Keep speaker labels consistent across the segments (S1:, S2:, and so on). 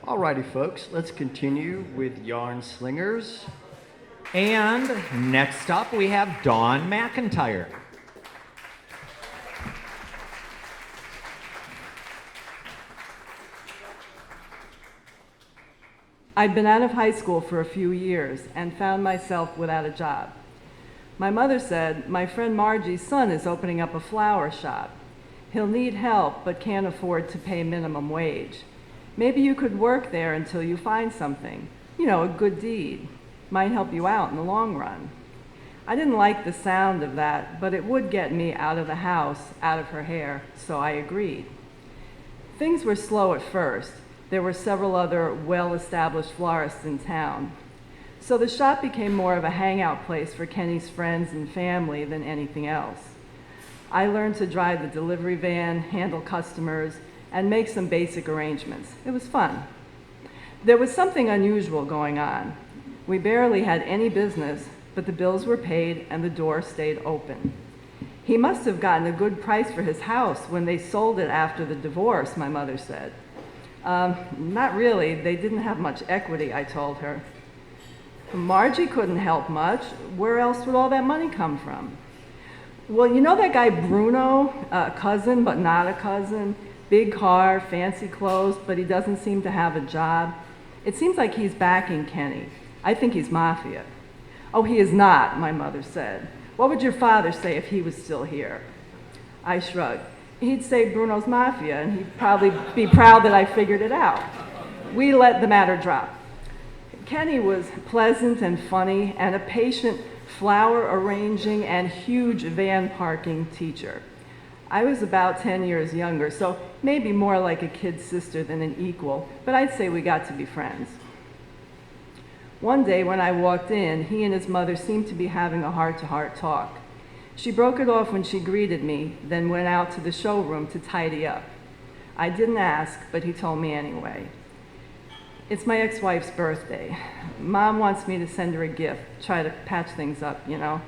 S1: Alrighty, folks, let's continue with Yarn Slingers.
S2: And next up, we have Dawn McIntyre.
S3: I'd been out of high school for a few years and found myself without a job. My mother said, "My friend Margie's son is opening up a flower shop. He'll need help but can't afford to pay minimum wage. Maybe you could work there until you find something. You know, a good deed. Might help you out in the long run." I didn't like the sound of that, but it would get me out of the house, out of her hair, so I agreed. Things were slow at first. There were several other well-established florists in town. So the shop became more of a hangout place for Kenny's friends and family than anything else. I learned to drive the delivery van, handle customers, and make some basic arrangements. It was fun. There was something unusual going on. We barely had any business, but the bills were paid and the door stayed open. He must have gotten a good price for his house when they sold it after the divorce, my mother said. Not really. They didn't have much equity, I told her. Margie couldn't help much. Where else would all that money come from? Well, you know that guy Bruno, a cousin but not a cousin, big car, fancy clothes, but he doesn't seem to have a job. It seems like he's backing Kenny. I think he's mafia. Oh, he is not, my mother said. What would your father say if he was still here? I shrugged. He'd say Bruno's mafia, and he'd probably be proud that I figured it out. We let the matter drop. Kenny was pleasant and funny and a patient flower arranging and huge van parking teacher. I was about 10 years younger, so maybe more like a kid sister than an equal, but I'd say we got to be friends. One day when I walked in, he and his mother seemed to be having a heart-to-heart talk. She broke it off when she greeted me, then went out to the showroom to tidy up. I didn't ask, but he told me anyway. It's my ex-wife's birthday. Mom wants me to send her a gift, try to patch things up, you know.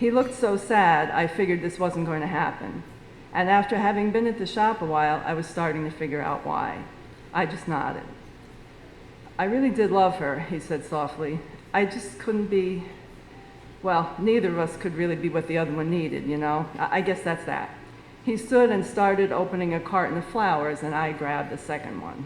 S3: He looked so sad, I figured this wasn't going to happen. And after having been at the shop a while, I was starting to figure out why. I just nodded. "I really did love her," he said softly. "I just couldn't be, well, neither of us could really be what the other one needed, you know. I guess that's that." He stood and started opening a carton of flowers, and I grabbed the second one.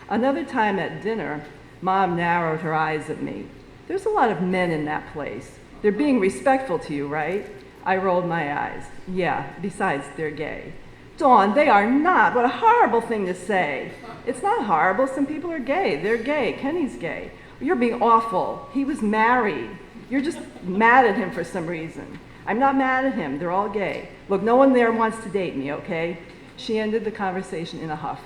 S3: Another time at dinner, Mom narrowed her eyes at me. "There's a lot of men in that place. They're being respectful to you, right?" I rolled my eyes. "Yeah, besides, they're gay." "Dawn, they are not. What a horrible thing to say." "It's not horrible. Some people are gay. They're gay. Kenny's gay." "You're being awful. He was married. You're just mad at him for some reason." "I'm not mad at him. They're all gay. Look, no one there wants to date me, okay?" She ended the conversation in a huff.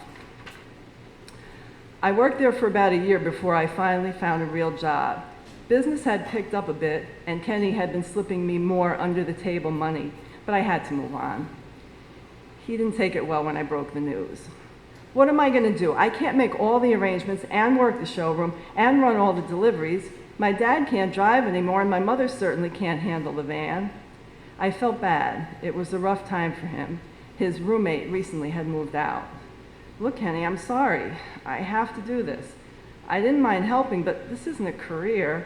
S3: I worked there for about a year before I finally found a real job. Business had picked up a bit, and Kenny had been slipping me more under-the-table money, but I had to move on. He didn't take it well when I broke the news. "What am I going to do? I can't make all the arrangements and work the showroom and run all the deliveries. My dad can't drive anymore, and my mother certainly can't handle the van." I felt bad. It was a rough time for him. His roommate recently had moved out. "Look, Kenny, I'm sorry. I have to do this. I didn't mind helping, but this isn't a career.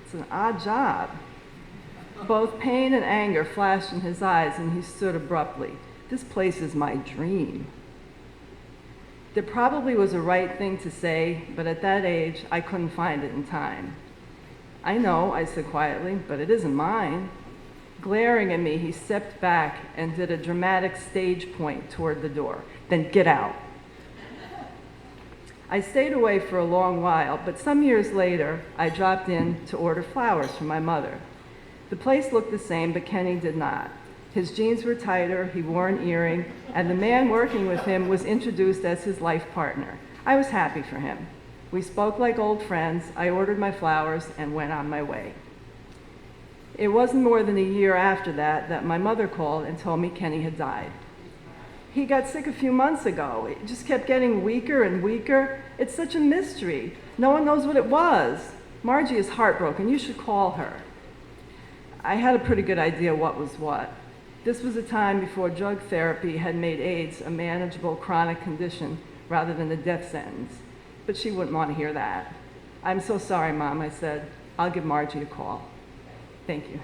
S3: It's an odd job." Both pain and anger flashed in his eyes, and he stood abruptly. "This place is my dream." There probably was a right thing to say, but at that age, I couldn't find it in time. "I know," I said quietly, "but it isn't mine." Glaring at me, he stepped back and did a dramatic stage point toward the door. "Then get out." I stayed away for a long while, but some years later, I dropped in to order flowers for my mother. The place looked the same, but Kenny did not. His jeans were tighter, he wore an earring, and the man working with him was introduced as his life partner. I was happy for him. We spoke like old friends, I ordered my flowers, and went on my way. It wasn't more than a year after that my mother called and told me Kenny had died. He got sick a few months ago. It just kept getting weaker and weaker. It's such a mystery. No one knows what it was. Margie is heartbroken. You should call her. I had a pretty good idea what was what. This was a time before drug therapy had made AIDS a manageable chronic condition rather than a death sentence. but she wouldn't want to hear that. I'm so sorry, Mom, I said. I'll give Margie a call. Thank you.